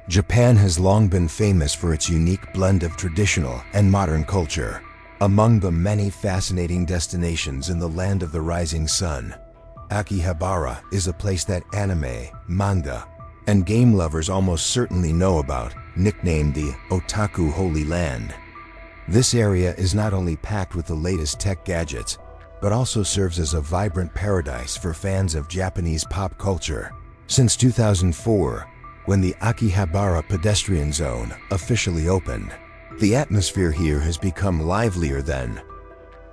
Japan has long been famous for its unique blend of traditional and modern culture. Among the many fascinating destinations in the land of the rising sun, Akihabara is a place that anime, manga, and game lovers almost certainly know about, nicknamed the Otaku Holy Land. This area is not only packed with the latest tech gadgets, but also serves as a vibrant paradise for fans of Japanese pop culture. Since 2004, when the Akihabara pedestrian zone officially opened, the atmosphere here has become livelier than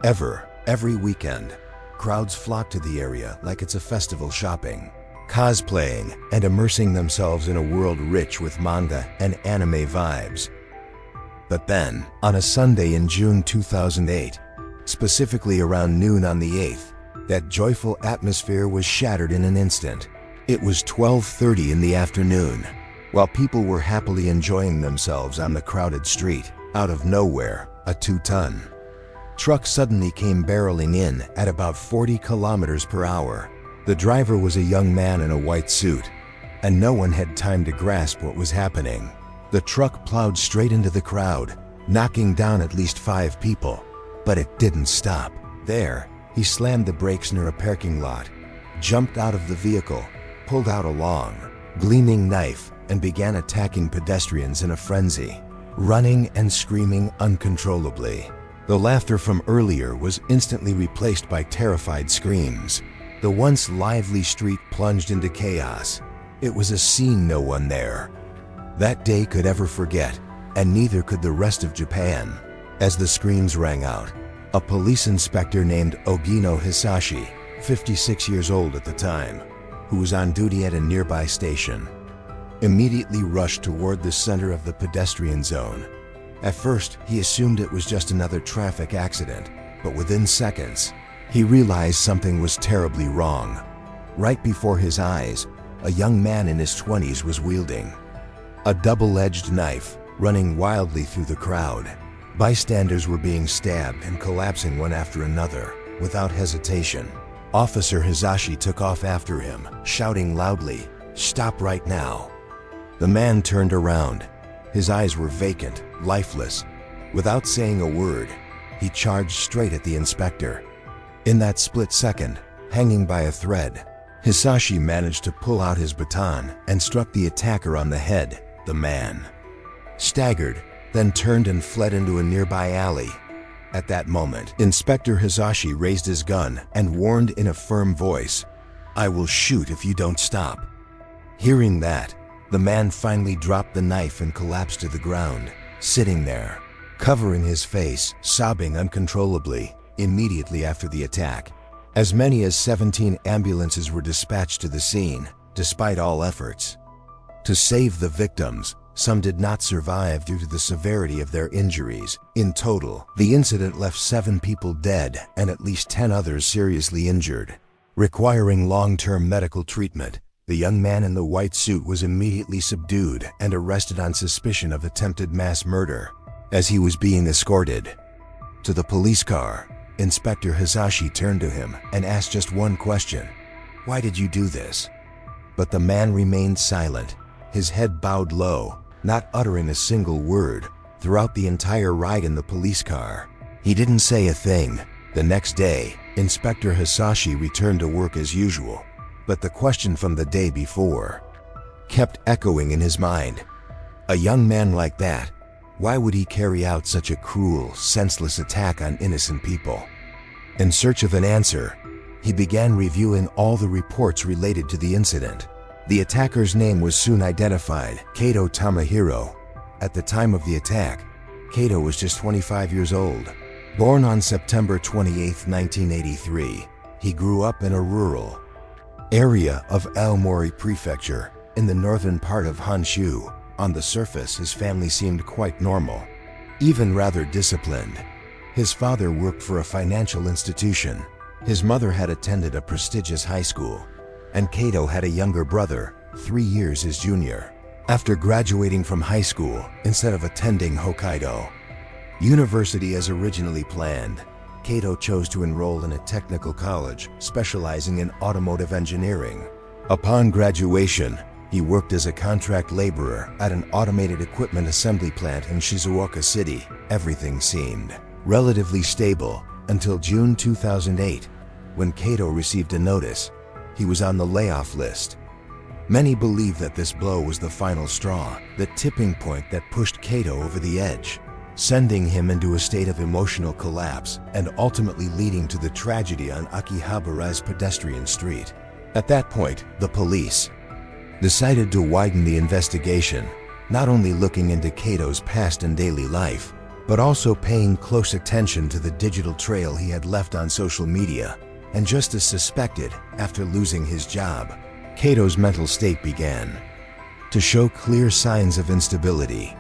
ever. Every weekend, crowds flock to the area like it's a festival, shopping, cosplaying, and immersing themselves in a world rich with manga and anime vibes. But then, on a Sunday in June 2008, specifically around noon on the 8th, that joyful atmosphere was shattered in an instant. It was 12:30 in the afternoon. While people were happily enjoying themselves on the crowded street, out of nowhere, a 2-ton truck suddenly came barreling in at about 40 kilometers per hour. The driver was a young man in a white suit, and no one had time to grasp what was happening. The truck plowed straight into the crowd, knocking down at least 5 people. But it didn't stop there. He slammed the brakes near a parking lot, jumped out of the vehicle, pulled out a long, gleaming knife, and began attacking pedestrians in a frenzy, running and screaming uncontrollably. The laughter from earlier was instantly replaced by terrified screams. The once lively street plunged into chaos. It was a scene no one there that day could ever forget, and neither could the rest of Japan. As the screams rang out, a police inspector named Ogino Hisashi, 56 years old at the time, who was on duty at a nearby station, immediately rushed toward the center of the pedestrian zone. At first, he assumed it was just another traffic accident, but within seconds, he realized something was terribly wrong. Right before his eyes, a young man in his 20s was wielding a double-edged knife, running wildly through the crowd. Bystanders were being stabbed and collapsing one after another, without hesitation. Officer Hisashi took off after him, shouting loudly, "Stop right now!" The man turned around. His eyes were vacant, lifeless. Without saying a word, he charged straight at the inspector. In that split second, hanging by a thread, Hisashi managed to pull out his baton and struck the attacker on the head. The man staggered, then turned and fled into a nearby alley. At that moment, Inspector Hisashi raised his gun and warned in a firm voice, "I will shoot if you don't stop." Hearing that, the man finally dropped the knife and collapsed to the ground, sitting there, covering his face, sobbing uncontrollably. Immediately after the attack, as many as 17 ambulances were dispatched to the scene, despite all efforts to save the victims. Some did not survive due to the severity of their injuries. In total, the incident left 7 people dead and at least 10 others seriously injured, requiring long-term medical treatment. The young man in the white suit was immediately subdued and arrested on suspicion of attempted mass murder. As he was being escorted to the police car, Inspector Hisashi turned to him and asked just one question: "Why did you do this?" But the man remained silent, his head bowed low, not uttering a single word throughout the entire ride in the police car. He didn't say a thing. The next day, Inspector Hisashi returned to work as usual, but the question from the day before kept echoing in his mind. A young man like that, why would he carry out such a cruel, senseless attack on innocent people? In search of an answer, he began reviewing all the reports related to the incident. The attacker's name was soon identified: Kato Tamahiro. At the time of the attack, Kato was just 25 years old. Born on September 28, 1983, he grew up in a rural area of Aomori Prefecture, in the northern part of Honshu. On the surface, his family seemed quite normal, even rather disciplined. His father worked for a financial institution. His mother had attended a prestigious high school, and Kato had a younger brother, 3 years his junior. After graduating from high school, instead of attending Hokkaido University as originally planned, Kato chose to enroll in a technical college specializing in automotive engineering. Upon graduation, He worked as a contract laborer at an automated equipment assembly plant in Shizuoka City. Everything seemed relatively stable until June 2008, when Kato received a notice. He was on the layoff list. Many believe that this blow was the final straw, the tipping point that pushed Kato over the edge, sending him into a state of emotional collapse and ultimately leading to the tragedy on Akihabara's pedestrian street. At that point, the police decided to widen the investigation, not only looking into Kato's past and daily life, but also paying close attention to the digital trail he had left on social media. And just as suspected, after losing his job, Kato's mental state began to show clear signs of instability.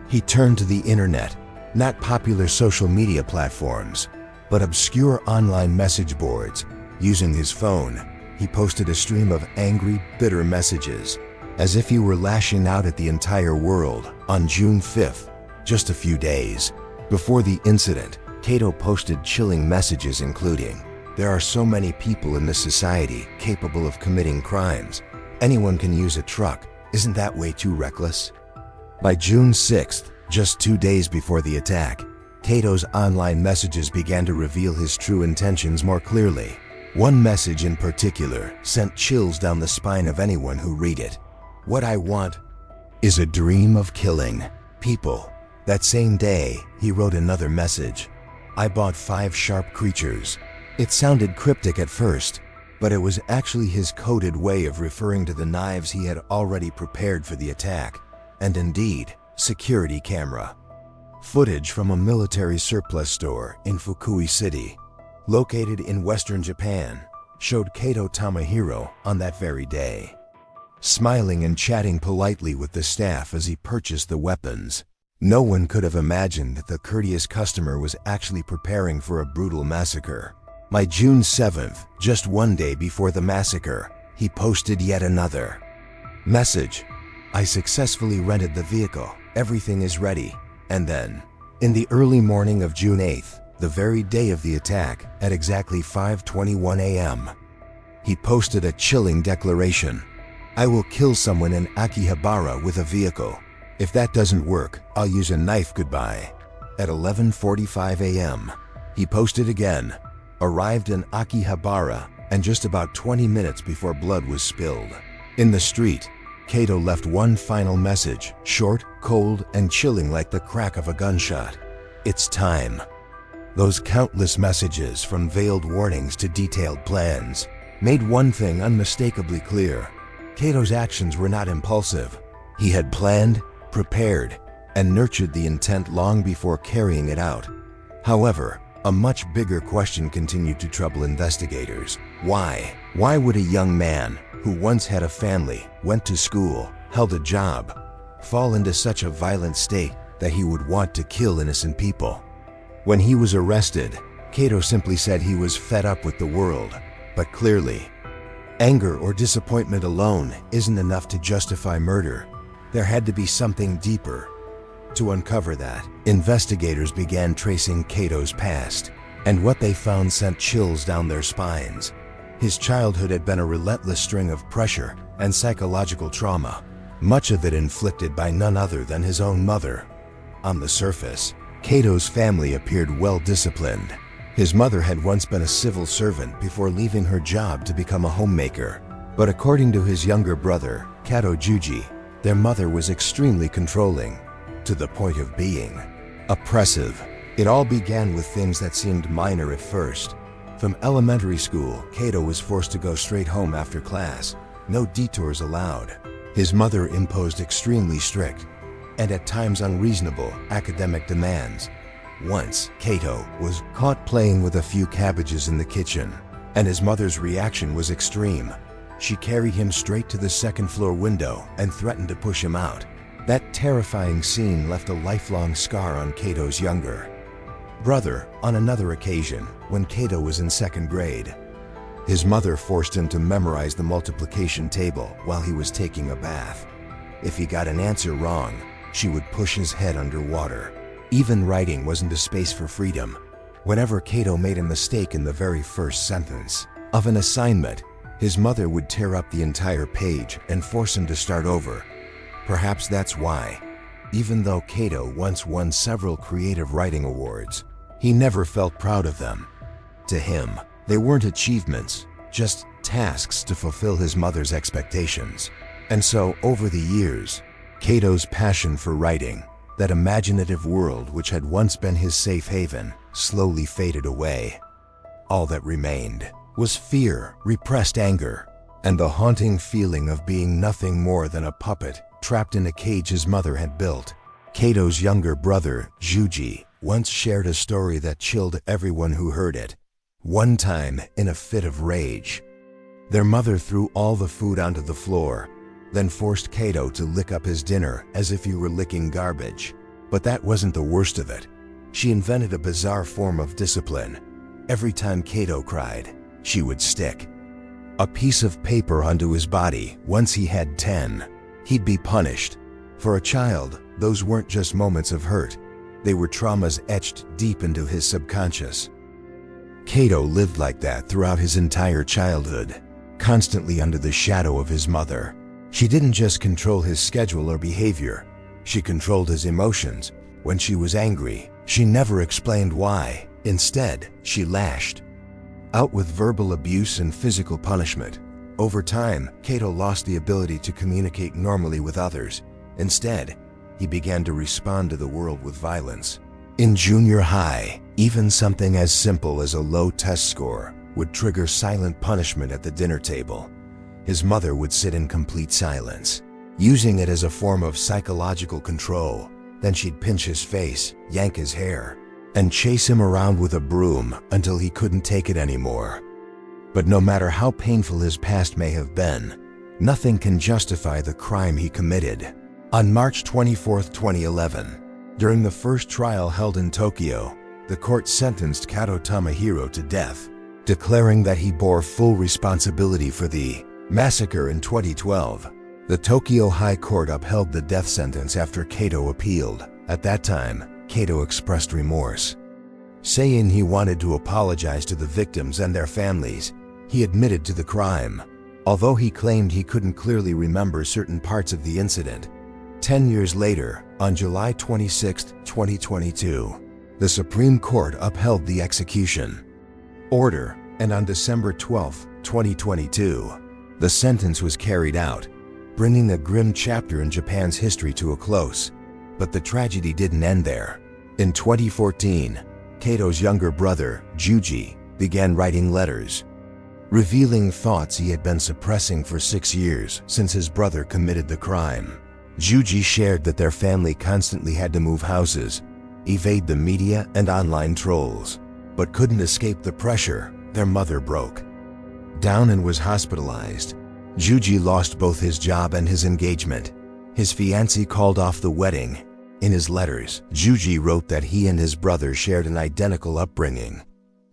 He turned to the internet, not popular social media platforms, but obscure online message boards. Using his phone, he posted a stream of angry, bitter messages, as if he were lashing out at the entire world. On June 5th, just a few days before the incident, Kato posted chilling messages including, "There are so many people in this society capable of committing crimes. Anyone can use a truck. Isn't that way too reckless?" By June 6th, just 2 days before the attack, Kato's online messages began to reveal his true intentions more clearly. One message in particular sent chills down the spine of anyone who read it. "What I want is a dream of killing people." That same day, he wrote another message. "I bought 5 sharp creatures." It sounded cryptic at first, but it was actually his coded way of referring to the knives he had already prepared for the attack. And indeed, security camera footage from a military surplus store in Fukui City, located in western Japan, showed Kato Tamahiro on that very day, smiling and chatting politely with the staff as he purchased the weapons. No one could have imagined that the courteous customer was actually preparing for a brutal massacre. By June 7th, just 1 day before the massacre, he posted yet another message. "I successfully rented the vehicle. Everything is ready." And then, in the early morning of June 8th, the very day of the attack, at exactly 5:21 a.m., he posted a chilling declaration. "I will kill someone in Akihabara with a vehicle. If that doesn't work, I'll use a knife. Goodbye." At 11:45 a.m., he posted again, "Arrived in Akihabara," and just about 20 minutes before blood was spilled in the street, Kato left one final message, short, cold, and chilling like the crack of a gunshot. "It's time." Those countless messages, from veiled warnings to detailed plans, made one thing unmistakably clear. Kato's actions were not impulsive. He had planned, prepared, and nurtured the intent long before carrying it out. However, a much bigger question continued to trouble investigators. Why? Why would a young man who once had a family, went to school, held a job, fall into such a violent state that he would want to kill innocent people? When he was arrested, Kato simply said he was fed up with the world. But clearly, anger or disappointment alone isn't enough to justify murder. There had to be something deeper. To uncover that, investigators began tracing Kato's past, and what they found sent chills down their spines. His childhood had been a relentless string of pressure and psychological trauma, much of it inflicted by none other than his own mother. On the surface, Kato's family appeared well-disciplined. His mother had once been a civil servant before leaving her job to become a homemaker. But according to his younger brother, Kato Juji, their mother was extremely controlling, to the point of being oppressive. It all began with things that seemed minor at first. From elementary school, Kato was forced to go straight home after class, no detours allowed. His mother imposed extremely strict, and at times unreasonable, academic demands. Once, Kato was caught playing with a few cabbages in the kitchen, and his mother's reaction was extreme. She carried him straight to the second-floor window and threatened to push him out. That terrifying scene left a lifelong scar on Kato's younger brother. On another occasion, when Kato was in second grade, his mother forced him to memorize the multiplication table while he was taking a bath. If he got an answer wrong, she would push his head underwater. Even writing wasn't a space for freedom. Whenever Kato made a mistake in the very first sentence of an assignment, His mother would tear up the entire page and force him to start over. Perhaps that's why, even though Kato once won several creative writing awards, he never felt proud of them. To him, they weren't achievements, just tasks to fulfill his mother's expectations. And so, over the years, Kato's passion for writing, that imaginative world which had once been his safe haven, slowly faded away. All that remained was fear, repressed anger, and the haunting feeling of being nothing more than a puppet trapped in a cage his mother had built. Kato's younger brother, Juji, once shared a story that chilled everyone who heard it. One time, in a fit of rage, their mother threw all the food onto the floor, then forced Kato to lick up his dinner as if he were licking garbage. But that wasn't the worst of it. She invented a bizarre form of discipline. Every time Kato cried, she would stick a piece of paper onto his body. Once he had 10, he'd be punished. For a child, those weren't just moments of hurt. They were traumas etched deep into his subconscious. Kato lived like that throughout his entire childhood, constantly under the shadow of his mother. She didn't just control his schedule or behavior, she controlled his emotions. When she was angry, she never explained why. Instead, she lashed out with verbal abuse and physical punishment. Over time, Kato lost the ability to communicate normally with others. Instead, he began to respond to the world with violence. In junior high, even something as simple as a low test score would trigger silent punishment at the dinner table. His mother would sit in complete silence, using it as a form of psychological control. Then she'd pinch his face, yank his hair, and chase him around with a broom until he couldn't take it anymore. But no matter how painful his past may have been, nothing can justify the crime he committed. On March 24, 2011, during the first trial held in Tokyo, the court sentenced Kato Tomohiro to death, declaring that he bore full responsibility for the massacre. In 2012, the Tokyo High Court upheld the death sentence after Kato appealed. At that time, Kato expressed remorse, saying he wanted to apologize to the victims and their families. He admitted to the crime, although he claimed he couldn't clearly remember certain parts of the incident. 10 years later, on July 26, 2022, the Supreme Court upheld the execution order, and on December 12, 2022, the sentence was carried out, bringing a grim chapter in Japan's history to a close. But the tragedy didn't end there. In 2014, Kato's younger brother, Juji, began writing letters, revealing thoughts he had been suppressing for 6 years since his brother committed the crime. Juji shared that their family constantly had to move houses, evade the media and online trolls, but couldn't escape the pressure. Their mother broke down and was hospitalized. Juji lost both his job and his engagement. His fiancée called off the wedding. In his letters, Juji wrote that he and his brother shared an identical upbringing.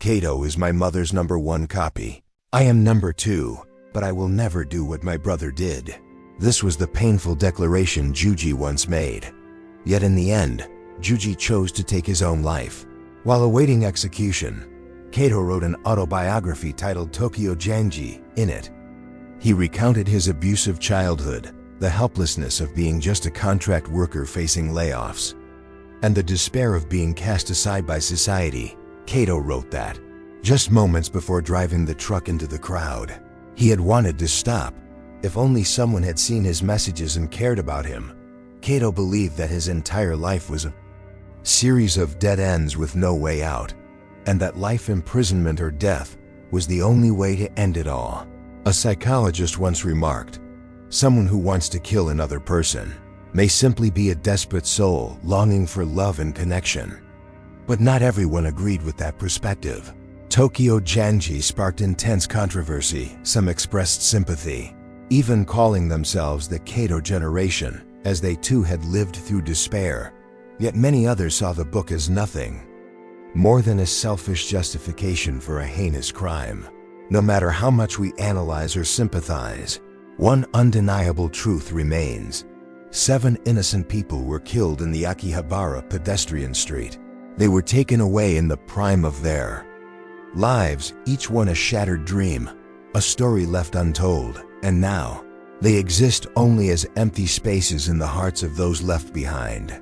"Kato is my mother's #1 copy. I am #2, but I will never do what my brother did." This was the painful declaration Juji once made. Yet in the end, Juji chose to take his own life. While awaiting execution, Kato wrote an autobiography titled Tokyo Janji. In it, he recounted his abusive childhood, the helplessness of being just a contract worker facing layoffs, and the despair of being cast aside by society. Kato wrote that, just moments before driving the truck into the crowd, he had wanted to stop. If only someone had seen his messages and cared about him. Kato believed that his entire life was a series of dead ends with no way out, and that life imprisonment or death was the only way to end it all. A psychologist once remarked, "Someone who wants to kill another person may simply be a desperate soul longing for love and connection." But not everyone agreed with that perspective. Tokyo Janji sparked intense controversy. Some expressed sympathy, even calling themselves the Kato generation, as they too had lived through despair. Yet many others saw the book as nothing more than a selfish justification for a heinous crime. No matter how much we analyze or sympathize, one undeniable truth remains. 7 innocent people were killed in the Akihabara pedestrian street. They were taken away in the prime of their lives, each one a shattered dream, a story left untold, and now they exist only as empty spaces in the hearts of those left behind.